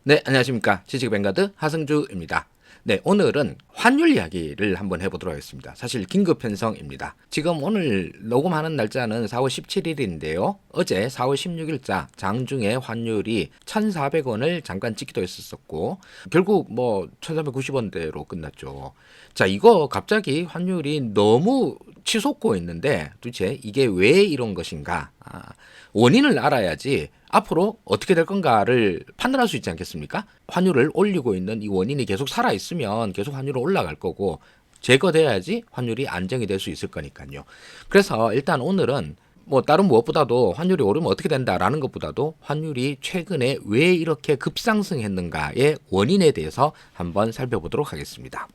네, 안녕하십니까. 지식뱅가드 하승주입니다. 네, 오늘은 환율 이야기를 한번 해보도록 하겠습니다. 사실 긴급 편성입니다. 지금 오늘 녹음하는 날짜는 4월 17일인데요. 어제 4월 16일자 장중에 환율이 1,400원을 잠깐 찍기도 했었고 결국 1,390원대로 끝났죠. 자, 이거 갑자기 환율이 너무 치솟고 있는데 도대체 이게 왜 이런 것인가? 원인을 알아야지 앞으로 어떻게 될 건가를 판단할 수 있지 않겠습니까? 환율을 올리고 있는 이 원인이 계속 살아있으면 계속 환율은 올라갈 거고 제거돼야지 환율이 안정이 될 수 있을 거니까요. 그래서 일단 오늘은 다른 무엇보다도 환율이 오르면 어떻게 된다라는 것보다도 환율이 최근에 왜 이렇게 급상승했는가의 원인에 대해서 한번 살펴보도록 하겠습니다.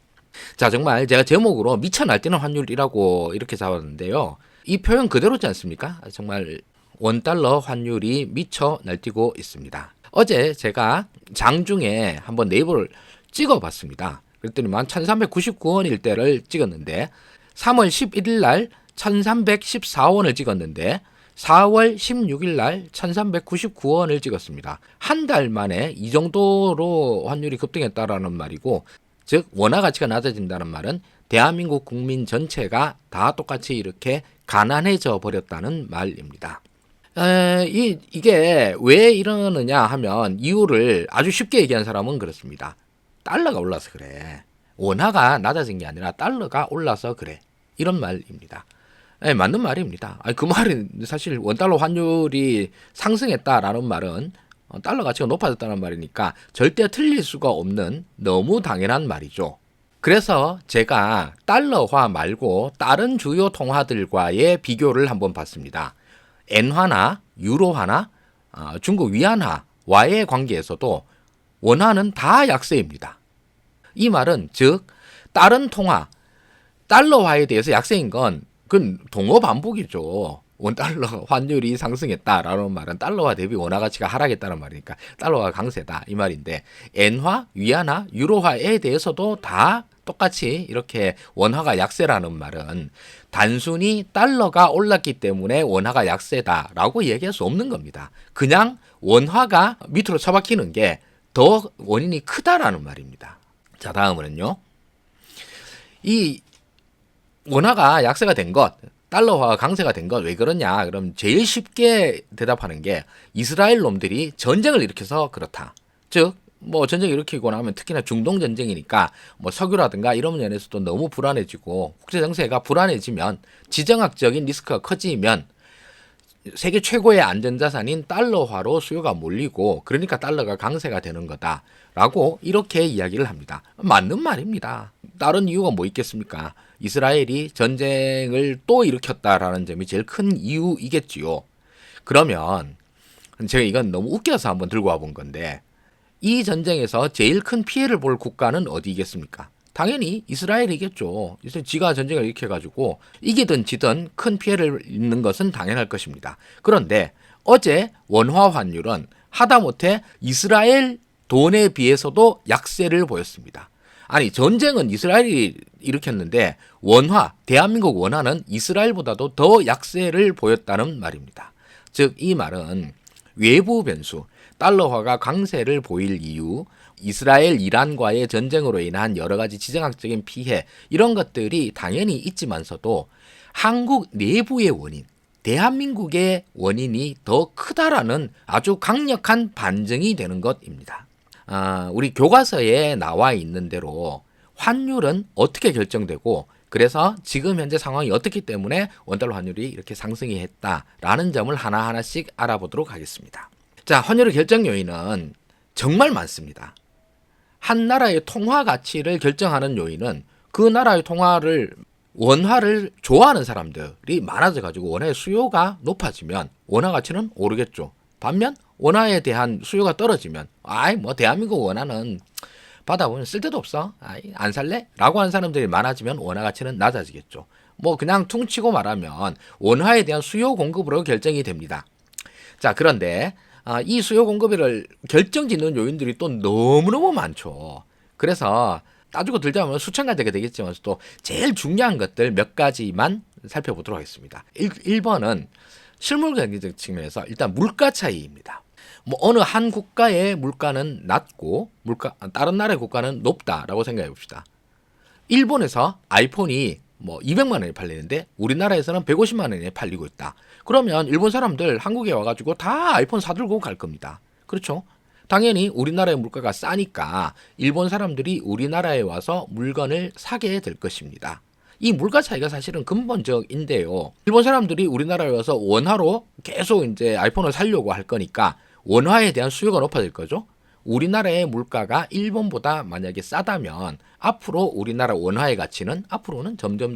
자, 정말 제가 제목으로 미쳐 날뛰는 환율이라고 이렇게 잡았는데요. 이 표현 그대로지 않습니까? 정말 원달러 환율이 미쳐 날뛰고 있습니다. 어제 제가 장중에 한번 네이버를 찍어봤습니다. 그랬더니 1399원일 때를 찍었는데 3월 11일 날 1314원을 찍었는데 4월 16일 날 1399원을 찍었습니다. 한 달 만에 이 정도로 환율이 급등했다라는 말이고, 즉 원화 가치가 낮아진다는 말은 대한민국 국민 전체가 다 똑같이 이렇게 가난해져 버렸다는 말입니다. 이게 왜 이러느냐 하면 이유를 아주 쉽게 얘기한 사람은 그렇습니다. 달러가 올라서 그래. 원화가 낮아진 게 아니라 달러가 올라서 그래. 이런 말입니다. 맞는 말입니다. 그 말은 사실 원달러 환율이 상승했다라는 말은 달러 가치가 높아졌다는 말이니까 절대 틀릴 수가 없는 너무 당연한 말이죠. 그래서 제가 달러화 말고 다른 주요 통화들과의 비교를 한번 봤습니다. 엔화나 유로화나 중국 위안화와의 관계에서도 원화는 다 약세입니다. 이 말은 즉 다른 통화, 달러화에 대해서 약세인 건 그건 동어 반복이죠. 원달러 환율이 상승했다라는 말은 달러화 대비 원화 가치가 하락했다는 말이니까 달러가 강세다 이 말인데, 엔화, 위안화, 유로화에 대해서도 다 똑같이 이렇게 원화가 약세라는 말은 단순히 달러가 올랐기 때문에 원화가 약세다라고 얘기할 수 없는 겁니다. 그냥 원화가 밑으로 처박히는 게 더 원인이 크다라는 말입니다. 자, 다음은요. 이 원화가 약세가 된 것, 달러화가 강세가 된 것 왜 그러냐? 그럼 제일 쉽게 대답하는 게 이스라엘 놈들이 전쟁을 일으켜서 그렇다. 즉 전쟁 일으키고 나면 특히나 중동 전쟁이니까 석유라든가 이런 면에서도 너무 불안해지고 국제 정세가 불안해지면 지정학적인 리스크가 커지면 세계 최고의 안전자산인 달러화로 수요가 몰리고 그러니까 달러가 강세가 되는 거다라고 이렇게 이야기를 합니다. 맞는 말입니다. 다른 이유가 뭐 있겠습니까? 이스라엘이 전쟁을 또 일으켰다라는 점이 제일 큰 이유이겠지요. 그러면 제가 이건 너무 웃겨서 한번 들고 와본 건데, 이 전쟁에서 제일 큰 피해를 볼 국가는 어디겠습니까? 당연히 이스라엘이겠죠. 지가 전쟁을 일으켜가지고 이기든 지든 큰 피해를 입는 것은 당연할 것입니다. 그런데 어제 원화 환율은 하다못해 이스라엘 돈에 비해서도 약세를 보였습니다. 아니, 전쟁은 이스라엘이 일으켰는데 원화, 대한민국 원화는 이스라엘보다도 더 약세를 보였다는 말입니다. 즉 이 말은 외부 변수, 달러화가 강세를 보일 이유, 이스라엘, 이란과의 전쟁으로 인한 여러 가지 지정학적인 피해, 이런 것들이 당연히 있지만서도 한국 내부의 원인, 대한민국의 원인이 더 크다라는 아주 강력한 반증이 되는 것입니다. 우리 교과서에 나와 있는 대로 환율은 어떻게 결정되고, 그래서 지금 현재 상황이 어떻기 때문에 원달러 환율이 이렇게 상승이 했다라는 점을 하나하나씩 알아보도록 하겠습니다. 자, 환율의 결정 요인은 정말 많습니다. 한 나라의 통화 가치를 결정하는 요인은 그 나라의 원화를 좋아하는 사람들이 많아져 가지고 원화의 수요가 높아지면 원화 가치는 오르겠죠. 반면 원화에 대한 수요가 떨어지면 대한민국 원화는 받아보면 쓸데도 없어. 안 살래? 라고 하는 사람들이 많아지면 원화 가치는 낮아지겠죠. 그냥 퉁치고 말하면 원화에 대한 수요 공급으로 결정이 됩니다. 자, 그런데 이 수요 공급을 결정짓는 요인들이 또 너무너무 많죠. 그래서 따지고 들자면 수천 가지가 되겠지만 또 제일 중요한 것들 몇 가지만 살펴보도록 하겠습니다. 1번은 실물 경제적 측면에서 일단 물가 차이입니다. 뭐 어느 한 국가의 물가는 낮고 다른 나라의 국가는 높다라고 생각해 봅시다. 일본에서 아이폰이 뭐 200만 원에 팔리는데 우리나라에서는 150만 원에 팔리고 있다. 그러면 일본 사람들 한국에 와가지고 다 아이폰 사들고 갈 겁니다. 그렇죠? 당연히 우리나라의 물가가 싸니까 일본 사람들이 우리나라에 와서 물건을 사게 될 것입니다. 이 물가 차이가 사실은 근본적인데요. 일본 사람들이 우리나라에 와서 원화로 계속 이제 아이폰을 사려고 할 거니까 원화에 대한 수요가 높아질 거죠. 우리나라의 물가가 일본보다 만약에 싸다면 앞으로 우리나라 원화의 가치는 앞으로는 점점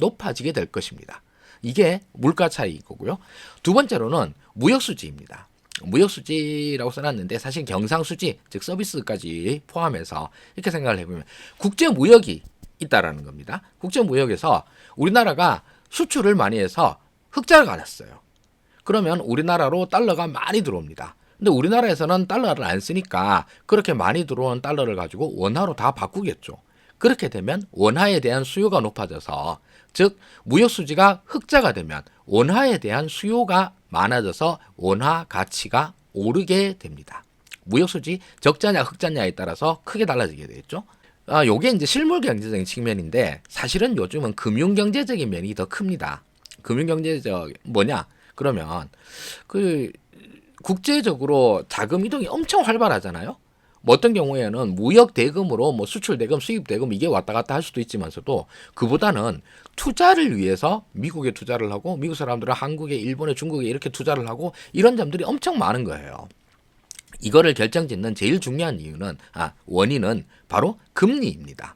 높아지게 될 것입니다. 이게 물가 차이고요. 두 번째로는 무역수지입니다. 무역수지라고 써놨는데 사실 경상수지, 즉 서비스까지 포함해서 이렇게 생각을 해보면 국제무역이 있다라는 겁니다. 국제무역에서 우리나라가 수출을 많이 해서 흑자가 났어요. 그러면 우리나라로 달러가 많이 들어옵니다. 근데 우리나라에서는 달러를 안 쓰니까 그렇게 많이 들어온 달러를 가지고 원화로 다 바꾸겠죠. 그렇게 되면 원화에 대한 수요가 높아져서, 즉 무역 수지가 흑자가 되면 원화에 대한 수요가 많아져서 원화 가치가 오르게 됩니다. 무역 수지 적자냐 흑자냐에 따라서 크게 달라지게 되겠죠. 요게 이제 실물 경제적인 측면인데 사실은 요즘은 금융 경제적인 면이 더 큽니다. 금융 경제적 뭐냐? 그러면 그 국제적으로 자금 이동이 엄청 활발하잖아요. 뭐 어떤 경우에는 무역 대금으로 뭐 수출 대금, 수입 대금 이게 왔다 갔다 할 수도 있지만서도 그보다는 투자를 위해서 미국에 투자를 하고 미국 사람들은 한국에, 일본에, 중국에 이렇게 투자를 하고 이런 점들이 엄청 많은 거예요. 이거를 결정짓는 제일 중요한 원인은 바로 금리입니다.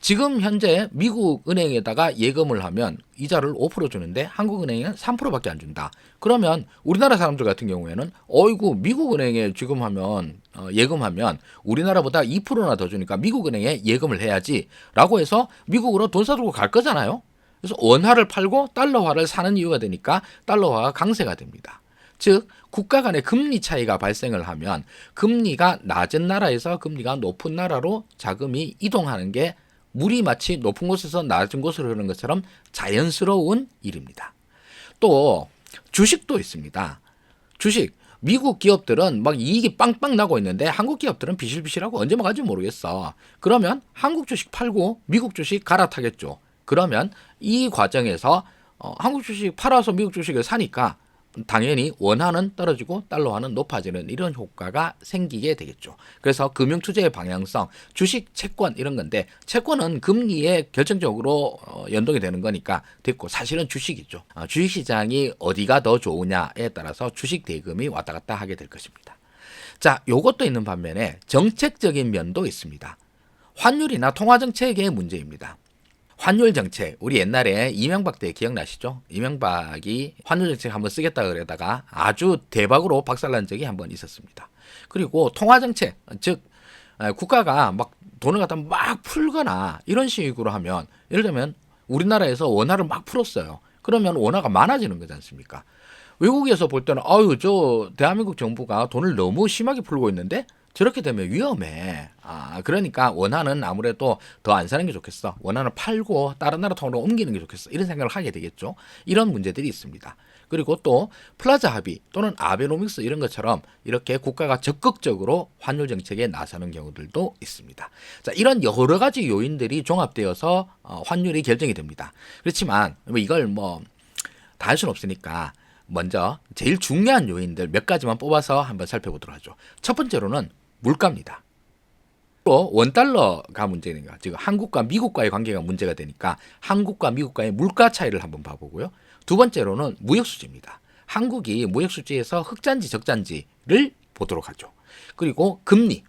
지금 현재 미국 은행에다가 예금을 하면 이자를 5% 주는데 한국은행은 3%밖에 안 준다. 그러면 우리나라 사람들 같은 경우에는 어이구 미국 은행에 지금 하면 예금하면 우리나라보다 2%나 더 주니까 미국 은행에 예금을 해야지 라고 해서 미국으로 돈 사들고 갈 거잖아요. 그래서 원화를 팔고 달러화를 사는 이유가 되니까 달러화가 강세가 됩니다. 즉 국가 간의 금리 차이가 발생을 하면 금리가 낮은 나라에서 금리가 높은 나라로 자금이 이동하는 게 물이 마치 높은 곳에서 낮은 곳으로 흐르는 것처럼 자연스러운 일입니다. 또 주식도 있습니다. 주식 미국 기업들은 막 이익이 빵빵 나고 있는데 한국 기업들은 비실비실하고 언제 먹을지 모르겠어. 그러면 한국 주식 팔고 미국 주식 갈아타겠죠. 그러면 이 과정에서 한국 주식 팔아서 미국 주식을 사니까 당연히 원화는 떨어지고 달러화는 높아지는 이런 효과가 생기게 되겠죠. 그래서 금융투자의 방향성, 주식, 채권 이런 건데 채권은 금리에 결정적으로 연동이 되는 거니까 됐고 사실은 주식이죠. 주식시장이 어디가 더 좋으냐에 따라서 주식 대금이 왔다 갔다 하게 될 것입니다. 자, 요것도 있는 반면에 정책적인 면도 있습니다. 환율이나 통화정책의 문제입니다. 환율 정책, 우리 옛날에 이명박 때 기억나시죠? 이명박이 환율 정책 한번 쓰겠다 그러다가 아주 대박으로 박살난 적이 한번 있었습니다. 그리고 통화 정책, 즉 국가가 막 돈을 갖다 막 풀거나 이런 식으로 하면, 예를 들면 우리나라에서 원화를 막 풀었어요. 그러면 원화가 많아지는 거지 않습니까? 외국에서 볼 때는 아유 저 대한민국 정부가 돈을 너무 심하게 풀고 있는데 저렇게 되면 위험해. 그러니까 원화는 아무래도 더 안 사는 게 좋겠어. 원화는 팔고 다른 나라 통으로 옮기는 게 좋겠어. 이런 생각을 하게 되겠죠. 이런 문제들이 있습니다. 그리고 또 플라자 합의 또는 아베노믹스 이런 것처럼 이렇게 국가가 적극적으로 환율 정책에 나서는 경우들도 있습니다. 자, 이런 여러 가지 요인들이 종합되어서 환율이 결정이 됩니다. 그렇지만 이걸 다 할 수는 없으니까 먼저 제일 중요한 요인들 몇 가지만 뽑아서 한번 살펴보도록 하죠. 첫 번째로는 물가입니다. 또 원달러가 문제니까 지금 한국과 미국과의 관계가 문제가 되니까 한국과 미국과의 물가 차이를 한번 봐보고요. 두 번째로는 무역수지입니다. 한국이 무역수지에서 흑자인지 적자인지를 보도록 하죠. 그리고 금리,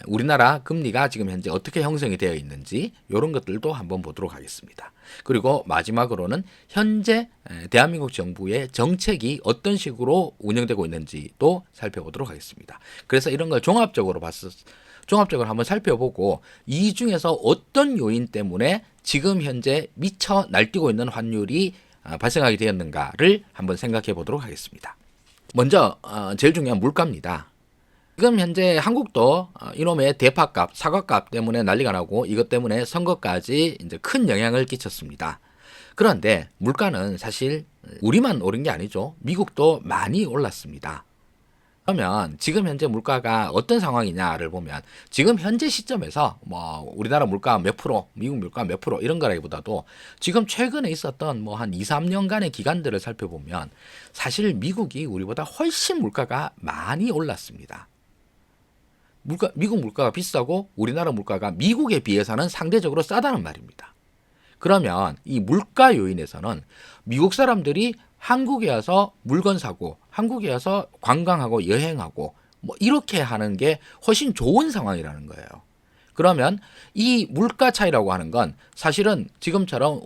우리나라 금리가 지금 현재 어떻게 형성이 되어 있는지 이런 것들도 한번 보도록 하겠습니다. 그리고 마지막으로는 현재 대한민국 정부의 정책이 어떤 식으로 운영되고 있는지도 살펴보도록 하겠습니다. 그래서 이런 걸 종합적으로 한번 살펴보고 이 중에서 어떤 요인 때문에 지금 현재 미쳐 날뛰고 있는 환율이 발생하게 되었는가를 한번 생각해 보도록 하겠습니다. 먼저 제일 중요한 물가입니다. 지금 현재 한국도 이놈의 대파값, 사과값 때문에 난리가 나고 이것 때문에 선거까지 이제 큰 영향을 끼쳤습니다. 그런데 물가는 사실 우리만 오른 게 아니죠. 미국도 많이 올랐습니다. 그러면 지금 현재 물가가 어떤 상황이냐를 보면 지금 현재 시점에서 뭐 우리나라 물가 몇 프로, 미국 물가 몇 프로 이런 거라기보다도 지금 최근에 있었던 뭐 한 2, 3년간의 기간들을 살펴보면 사실 미국이 우리보다 훨씬 물가가 많이 올랐습니다. 미국 물가가 비싸고 우리나라 물가가 미국에 비해서는 상대적으로 싸다는 말입니다. 그러면 이 물가 요인에서는 미국 사람들이 한국에 와서 물건 사고 한국에 와서 관광하고 여행하고 뭐 이렇게 하는 게 훨씬 좋은 상황이라는 거예요. 그러면 이 물가 차이라고 하는 건 사실은 지금처럼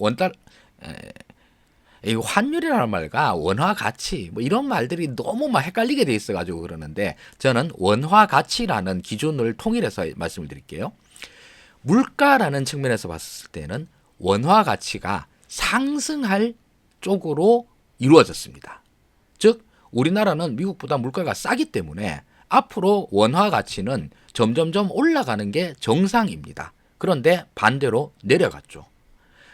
이 환율이라는 말과 원화 가치 뭐 이런 말들이 너무 막 헷갈리게 돼 있어가지고 그러는데 저는 원화 가치라는 기준을 통일해서 말씀을 드릴게요. 물가라는 측면에서 봤을 때는 원화 가치가 상승할 쪽으로 이루어졌습니다. 즉 우리나라는 미국보다 물가가 싸기 때문에 앞으로 원화 가치는 점점점 올라가는 게 정상입니다. 그런데 반대로 내려갔죠.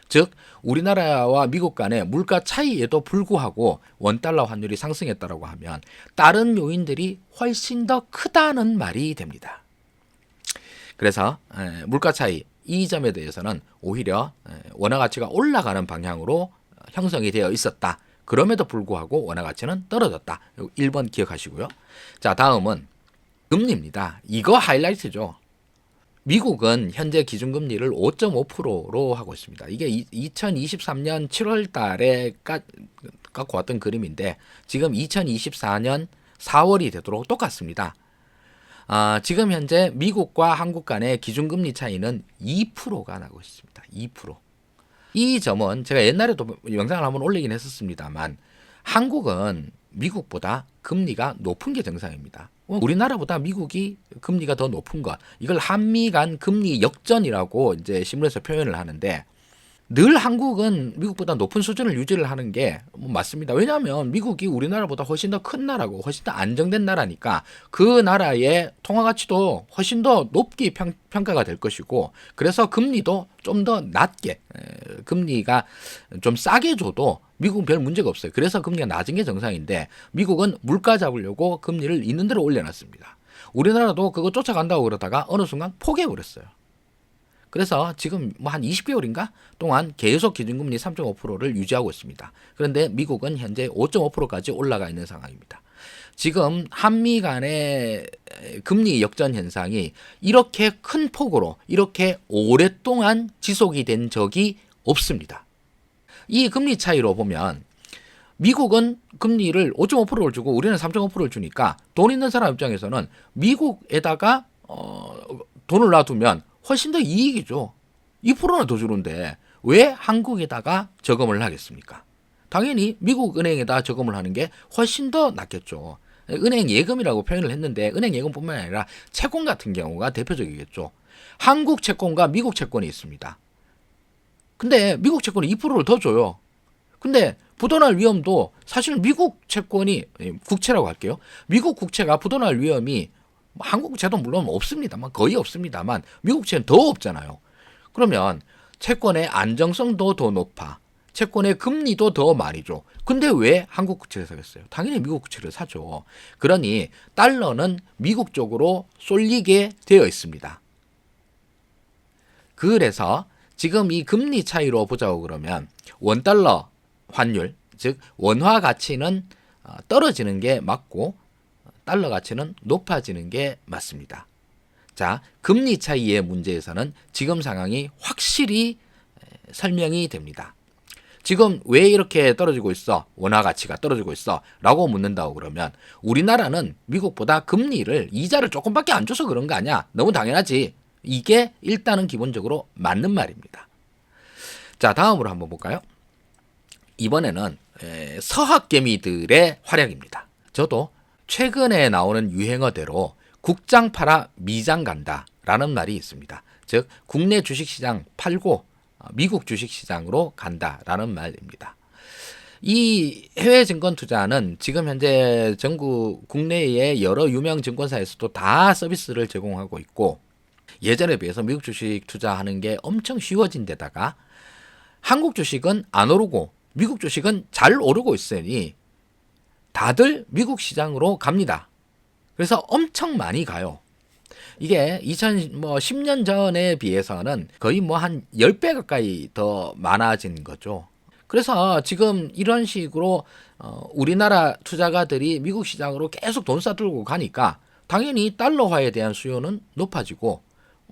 즉 우리나라와 미국 간의 물가 차이에도 불구하고 원달러 환율이 상승했다고 하면 다른 요인들이 훨씬 더 크다는 말이 됩니다. 그래서 물가 차이 이 점에 대해서는 오히려 원화 가치가 올라가는 방향으로 형성이 되어 있었다. 그럼에도 불구하고 원화 가치는 떨어졌다. 1번 기억하시고요. 자, 다음은 금리입니다. 이거 하이라이트죠. 미국은 현재 기준금리를 5.5%로 하고 있습니다. 이게 2023년 7월 달에 갖고 왔던 그림인데 지금 2024년 4월이 되도록 똑같습니다. 지금 현재 미국과 한국 간의 기준금리 차이는 2%가 나고 있습니다. 2%. 이 점은 제가 옛날에도 영상을 한번 올리긴 했었습니다만 한국은 미국보다 금리가 높은 게 정상입니다. 우리나라보다 미국이 금리가 더 높은 것, 이걸 한미 간 금리 역전이라고 이제 신문에서 표현을 하는데 늘 한국은 미국보다 높은 수준을 유지를 하는 게 맞습니다. 왜냐하면 미국이 우리나라보다 훨씬 더 큰 나라고 훨씬 더 안정된 나라니까 그 나라의 통화 가치도 훨씬 더 높게 평가가 될 것이고 그래서 금리도 좀 더 낮게 금리가 좀 싸게 줘도 미국은 별 문제가 없어요. 그래서 금리가 낮은 게 정상인데 미국은 물가 잡으려고 금리를 있는 대로 올려놨습니다. 우리나라도 그거 쫓아간다고 그러다가 어느 순간 포기해버렸어요. 그래서 지금 뭐 한 20개월인가 동안 계속 기준금리 3.5%를 유지하고 있습니다. 그런데 미국은 현재 5.5%까지 올라가 있는 상황입니다. 지금 한미 간의 금리 역전 현상이 이렇게 큰 폭으로 이렇게 오랫동안 지속이 된 적이 없습니다. 이 금리 차이로 보면 미국은 금리를 5.5%를 주고 우리는 3.5%를 주니까 돈 있는 사람 입장에서는 미국에다가 돈을 놔두면 훨씬 더 이익이죠. 2%나 더 주는데 왜 한국에다가 저금을 하겠습니까? 당연히 미국 은행에다 저금을 하는 게 훨씬 더 낫겠죠. 은행 예금이라고 표현을 했는데 은행 예금뿐만 아니라 채권 같은 경우가 대표적이겠죠. 한국 채권과 미국 채권이 있습니다. 근데 미국 채권이 2%를 더 줘요. 근데 부도날 위험도 사실 미국 채권이 국채라고 할게요. 미국 국채가 부도날 위험이 한국 국채도 물론 없습니다만 거의 없습니다만 미국 국채는 더 없잖아요. 그러면 채권의 안정성도 더 높아. 채권의 금리도 더 많이 줘. 근데 왜 한국 국채를 사겠어요? 당연히 미국 국채를 사죠. 그러니 달러는 미국 쪽으로 쏠리게 되어 있습니다. 그래서 지금 이 금리 차이로 보자고 그러면 원달러 환율, 즉 원화 가치는 떨어지는 게 맞고 달러 가치는 높아지는 게 맞습니다. 자, 금리 차이의 문제에서는 지금 상황이 확실히 설명이 됩니다. 지금 왜 이렇게 떨어지고 있어? 원화 가치가 떨어지고 있어? 라고 묻는다고 그러면 우리나라는 미국보다 금리를 이자를 조금밖에 안 줘서 그런 거 아니야? 너무 당연하지. 이게 일단은 기본적으로 맞는 말입니다. 자, 다음으로 한번 볼까요? 이번에는 서학개미들의 활약입니다. 저도 최근에 나오는 유행어대로 국장 팔아 미장 간다 라는 말이 있습니다. 즉 국내 주식시장 팔고 미국 주식시장으로 간다라는 말입니다. 이 해외 증권 투자는 지금 현재 전국 국내의 여러 유명 증권사에서도 다 서비스를 제공하고 있고 예전에 비해서 미국 주식 투자하는 게 엄청 쉬워진 데다가 한국 주식은 안 오르고 미국 주식은 잘 오르고 있으니 다들 미국 시장으로 갑니다. 그래서 엄청 많이 가요. 이게 2010년 전에 비해서는 거의 뭐 한 10배 가까이 더 많아진 거죠. 그래서 지금 이런 식으로 우리나라 투자가들이 미국 시장으로 계속 돈 싸들고 가니까 당연히 달러화에 대한 수요는 높아지고,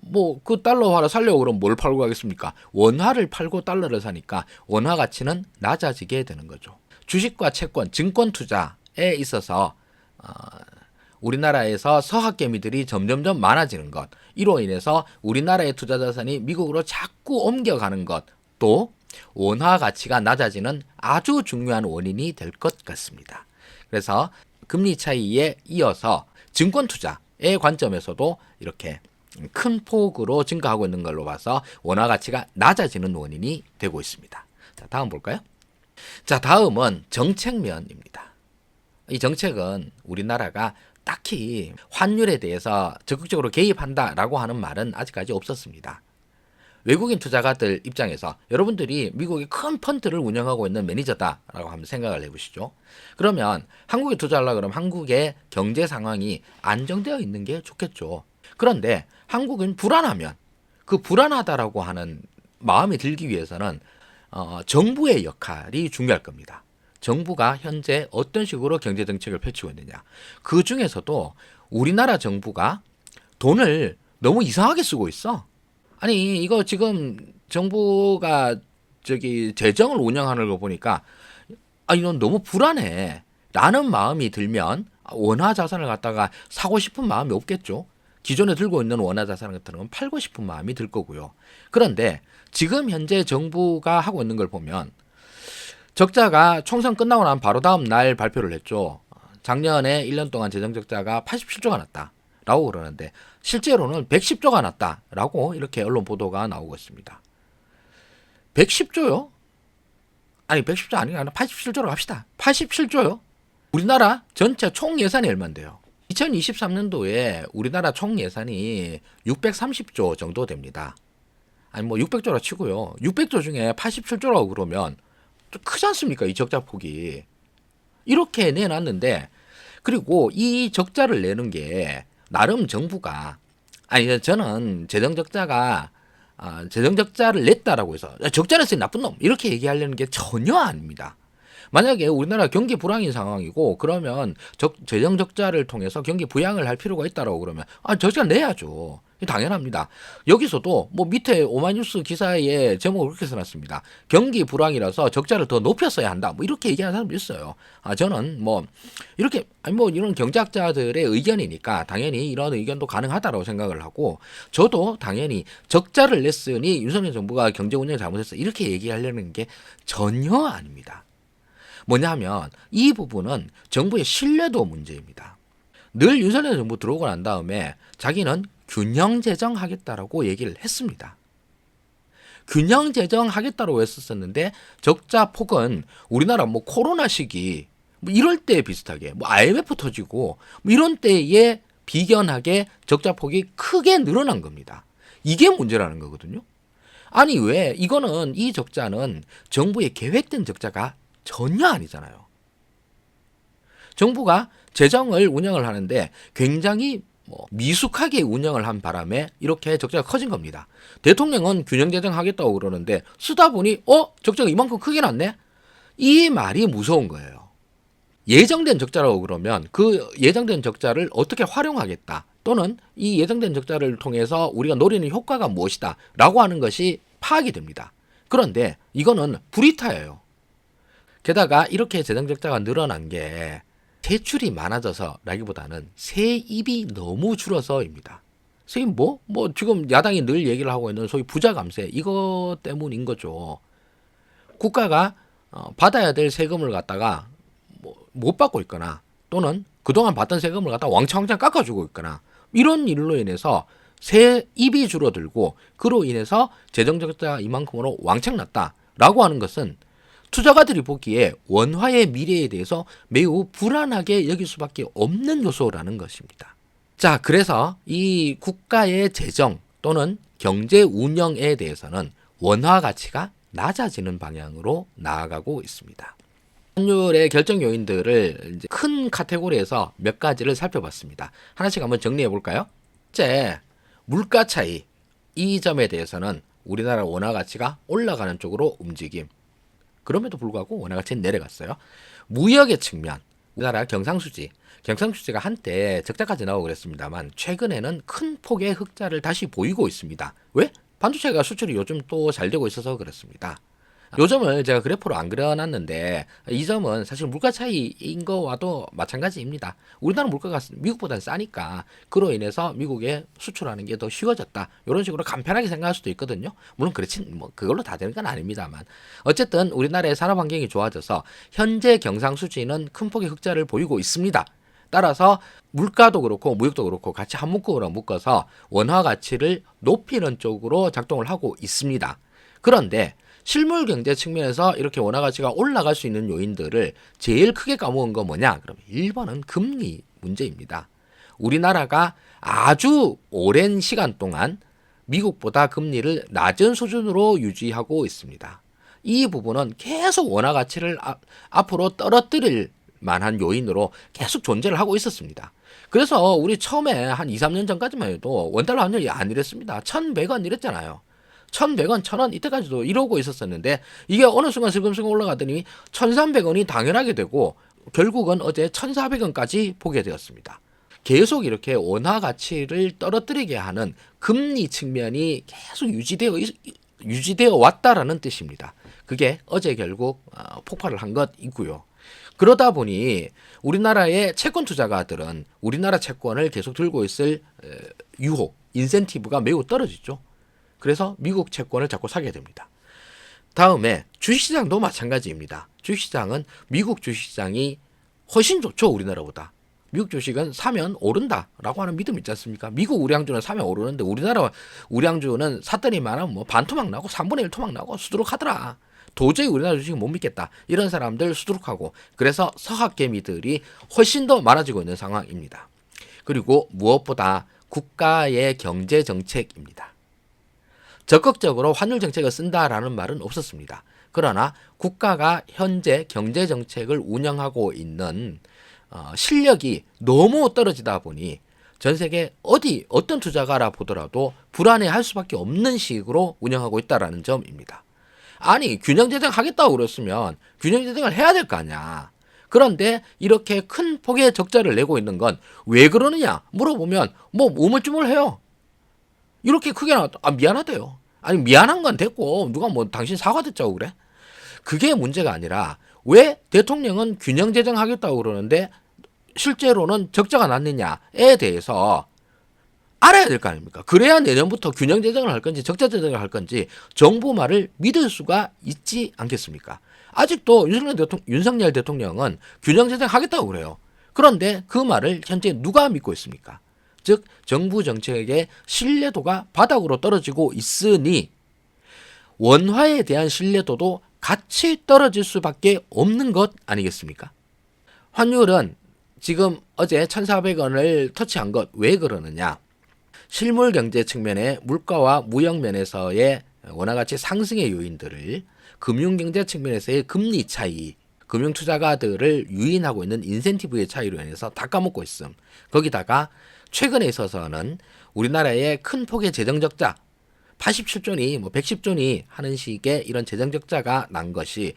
뭐 그 달러화를 살려고 그러면 뭘 팔고 가겠습니까? 원화를 팔고 달러를 사니까 원화 가치는 낮아지게 되는 거죠. 주식과 채권, 증권 투자에 있어서 우리나라에서 서학개미들이 점점점 많아지는 것, 이로 인해서 우리나라의 투자 자산이 미국으로 자꾸 옮겨가는 것, 또 원화 가치가 낮아지는 아주 중요한 원인이 될 것 같습니다. 그래서 금리 차이에 이어서 증권 투자의 관점에서도 이렇게 큰 폭으로 증가하고 있는 걸로 봐서 원화 가치가 낮아지는 원인이 되고 있습니다. 자, 다음 볼까요? 자, 다음은 정책면입니다. 이 정책은 우리나라가 딱히 환율에 대해서 적극적으로 개입한다라고 하는 말은 아직까지 없었습니다. 외국인 투자가들 입장에서 여러분들이 미국의 큰 펀드를 운영하고 있는 매니저다라고 한번 생각을 해보시죠. 그러면 한국에 투자하려고 그러면 한국의 경제 상황이 안정되어 있는 게 좋겠죠. 그런데 한국은 불안하면 그 불안하다라고 하는 마음이 들기 위해서는 정부의 역할이 중요할 겁니다. 정부가 현재 어떤 식으로 경제 정책을 펼치고 있느냐. 그 중에서도 우리나라 정부가 돈을 너무 이상하게 쓰고 있어. 아니, 이거 지금 정부가 재정을 운영하는 거 보니까 이건 너무 불안해 라는 마음이 들면 원화 자산을 갖다가 사고 싶은 마음이 없겠죠. 기존에 들고 있는 원화 자산 같은 건 팔고 싶은 마음이 들 거고요. 그런데 지금 현재 정부가 하고 있는 걸 보면 적자가 총선 끝나고 난 바로 다음 날 발표를 했죠. 작년에 1년 동안 재정 적자가 87조가 났다라고 그러는데 실제로는 110조가 났다라고 이렇게 언론 보도가 나오고 있습니다. 110조요? 아니 110조 아니라 87조로 합시다. 87조요? 우리나라 전체 총 예산이 얼마인데요? 2023년도에 우리나라 총 예산이 630조 정도 됩니다. 아니 뭐 600조라 치고요. 600조 중에 87조라고 그러면 좀 크지 않습니까? 이 적자 폭이. 이렇게 내놨는데, 그리고 이 적자를 내는 게 나름 정부가, 아니 저는 재정적자를 냈다라고 해서 적자 냈으니 나쁜 놈 이렇게 얘기하려는 게 전혀 아닙니다. 만약에 우리나라 경기 불황인 상황이고 그러면 재정 적자를 통해서 경기 부양을 할 필요가 있다라고 그러면 적자 내야죠. 당연합니다. 여기서도 뭐 밑에 오마이뉴스 기사에 제목을 그렇게 써놨습니다. 경기 불황이라서 적자를 더 높였어야 한다. 뭐 이렇게 얘기하는 사람도 있어요. 저는 뭐 이렇게 이런 경제학자들의 의견이니까 당연히 이런 의견도 가능하다라고 생각을 하고, 저도 당연히 적자를 냈으니 윤석열 정부가 경제 운영 잘못했어 이렇게 얘기하려는 게 전혀 아닙니다. 뭐냐면 이 부분은 정부의 신뢰도 문제입니다. 늘 윤석열 정부 들어오고 난 다음에 자기는 균형 재정하겠다라고 얘기를 했습니다. 균형 재정하겠다고 했었는데 적자 폭은 우리나라 뭐 코로나 시기 뭐 이럴 때 비슷하게 뭐 IMF 터지고 뭐 이런 때에 비견하게 적자 폭이 크게 늘어난 겁니다. 이게 문제라는 거거든요. 아니 왜 이거는 이 적자는 정부의 계획된 적자가 전혀 아니잖아요. 정부가 재정을 운영을 하는데 굉장히 미숙하게 운영을 한 바람에 이렇게 적자가 커진 겁니다. 대통령은 균형 재정하겠다고 그러는데 쓰다 보니 적자가 이만큼 크게 났네? 이 말이 무서운 거예요. 예정된 적자라고 그러면 그 예정된 적자를 어떻게 활용하겠다, 또는 이 예정된 적자를 통해서 우리가 노리는 효과가 무엇이다 라고 하는 것이 파악이 됩니다. 그런데 이거는 불이타예요. 게다가 이렇게 재정적자가 늘어난 게 세출이 많아져서라기보다는 세입이 너무 줄어서입니다. 세입 뭐 지금 야당이 늘 얘기를 하고 있는 소위 부자 감세, 이거 때문인 거죠. 국가가 받아야 될 세금을 갖다가 못 받고 있거나, 또는 그동안 받던 세금을 갖다가 왕창왕창 깎아주고 있거나, 이런 일로 인해서 세입이 줄어들고 그로 인해서 재정적자가 이만큼으로 왕창 났다라고 하는 것은 투자가들이 보기에 원화의 미래에 대해서 매우 불안하게 여길 수밖에 없는 요소라는 것입니다. 자, 그래서 이 국가의 재정 또는 경제 운영에 대해서는 원화 가치가 낮아지는 방향으로 나아가고 있습니다. 환율의 결정 요인들을 이제 큰 카테고리에서 몇 가지를 살펴봤습니다. 하나씩 한번 정리해 볼까요? 첫째, 물가 차이. 이 점에 대해서는 우리나라 원화 가치가 올라가는 쪽으로 움직임. 그럼에도 불구하고 원화 가치는 내려갔어요. 무역의 측면. 우리나라 경상수지가 한때 적자까지 나오고 그랬습니다만 최근에는 큰 폭의 흑자를 다시 보이고 있습니다. 왜? 반도체가 수출이 요즘 또 잘 되고 있어서 그렇습니다. 요 점을 제가 그래프로 안 그려놨는데 이 점은 사실 물가 차이인 거와도 마찬가지입니다. 우리나라 물가가 미국보다는 싸니까 그로 인해서 미국에 수출하는 게 더 쉬워졌다. 이런 식으로 간편하게 생각할 수도 있거든요. 물론 그걸로 다 되는 건 아닙니다만 어쨌든 우리나라의 산업 환경이 좋아져서 현재 경상수지는 큰 폭의 흑자를 보이고 있습니다. 따라서 물가도 그렇고 무역도 그렇고 같이 한 묶음으로 묶어서 원화 가치를 높이는 쪽으로 작동을 하고 있습니다. 그런데 실물 경제 측면에서 이렇게 원화 가치가 올라갈 수 있는 요인들을 제일 크게 까먹은 거 뭐냐? 그럼 1번은 금리 문제입니다. 우리나라가 아주 오랜 시간 동안 미국보다 금리를 낮은 수준으로 유지하고 있습니다. 이 부분은 계속 원화 가치를 앞으로 떨어뜨릴 만한 요인으로 계속 존재를 하고 있었습니다. 그래서 우리 처음에 한 2, 3년 전까지만 해도 원달러 환율이 안 이랬습니다. 1,100원 이랬잖아요. 1,100원, 1,000원 이때까지도 이러고 있었었는데 이게 어느 순간 슬금슬금 올라가더니 1,300원이 당연하게 되고 결국은 어제 1,400원까지 보게 되었습니다. 계속 이렇게 원화 가치를 떨어뜨리게 하는 금리 측면이 계속 유지되어 왔다라는 뜻입니다. 그게 어제 결국 폭발을 한 것이고요. 그러다 보니 우리나라의 채권 투자가들은 우리나라 채권을 계속 들고 있을 유혹, 인센티브가 매우 떨어지죠. 그래서 미국 채권을 자꾸 사게 됩니다. 다음에 주식시장도 마찬가지입니다. 주식시장은 미국 주식시장이 훨씬 좋죠. 우리나라보다. 미국 주식은 사면 오른다라고 하는 믿음 있지 않습니까? 미국 우량주는 사면 오르는데 우리나라 우량주는 샀더니만 뭐 반토막 나고 3분의 1 토막 나고 수두룩하더라. 도저히 우리나라 주식은 못 믿겠다. 이런 사람들 수두룩하고 그래서 서학개미들이 훨씬 더 많아지고 있는 상황입니다. 그리고 무엇보다 국가의 경제정책입니다. 적극적으로 환율 정책을 쓴다라는 말은 없었습니다. 그러나 국가가 현재 경제 정책을 운영하고 있는 실력이 너무 떨어지다 보니 전 세계 어떤 투자가라 보더라도 불안해할 수밖에 없는 식으로 운영하고 있다라는 점입니다. 아니 균형 제정 하겠다고 그랬으면 균형 제정을 해야 될 거 아니야. 그런데 이렇게 큰 폭의 적자를 내고 있는 건 왜 그러느냐 물어보면 뭐 우물쭈물해요. 이렇게 크게 나왔다. 미안하대요. 아니 미안한 건 됐고 누가 뭐 당신 사과 듣자고 그래? 그게 문제가 아니라 왜 대통령은 균형 제정하겠다고 그러는데 실제로는 적자가 났느냐에 대해서 알아야 될 거 아닙니까? 그래야 내년부터 균형 제정을 할 건지 적자 제정을 할 건지 정부 말을 믿을 수가 있지 않겠습니까? 아직도 윤석열 대통령은 균형 제정하겠다고 그래요. 그런데 그 말을 현재 누가 믿고 있습니까? 즉 정부 정책의 신뢰도가 바닥으로 떨어지고 있으니 원화에 대한 신뢰도도 같이 떨어질 수밖에 없는 것 아니겠습니까? 환율은 지금 어제 1,400원을 터치한 것 왜 그러느냐? 실물 경제 측면의 물가와 무역 면에서의 원화가치 상승의 요인들을 금융 경제 측면에서의 금리 차이, 금융 투자가들을 유인하고 있는 인센티브의 차이로 인해서 다 까먹고 있음. 거기다가 최근에 있어서는 우리나라의 큰 폭의 재정 적자 87조니 뭐 110조니 하는 식의 이런 재정 적자가 난 것이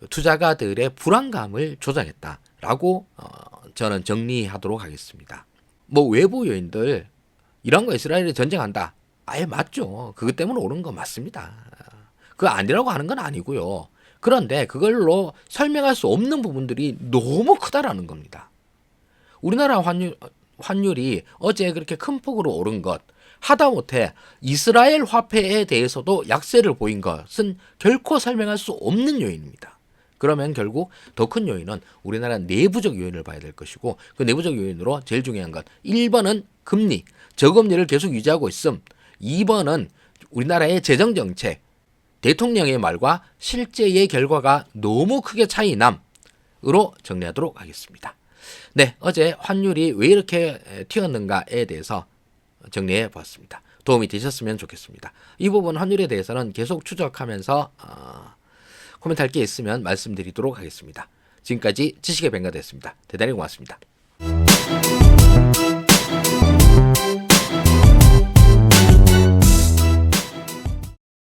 투자가들의 불안감을 조장했다라고 저는 정리하도록 하겠습니다. 뭐 외부 요인들 이란과 이스라엘이 전쟁한다. 아예 맞죠. 그것 때문에 오른 건 맞습니다. 그거 아니라고 하는 건 아니고요. 그런데 그걸로 설명할 수 없는 부분들이 너무 크다라는 겁니다. 우리나라 환율이 어제 그렇게 큰 폭으로 오른 것 하다못해 이스라엘 화폐에 대해서도 약세를 보인 것은 결코 설명할 수 없는 요인입니다. 그러면 결국 더 큰 요인은 우리나라 내부적 요인을 봐야 될 것이고 그 내부적 요인으로 제일 중요한 것 1번은 금리, 저금리를 계속 유지하고 있음. 2번은 우리나라의 재정정책, 대통령의 말과 실제의 결과가 너무 크게 차이남으로 정리하도록 하겠습니다. 네, 어제 환율이 왜 이렇게 튀었는가에 대해서 정리해 보았습니다. 도움이 되셨으면 좋겠습니다. 이 부분 환율에 대해서는 계속 추적하면서 코멘트 할 게 있으면 말씀드리도록 하겠습니다. 지금까지 지식의 뱅가 됐습니다. 대단히 고맙습니다.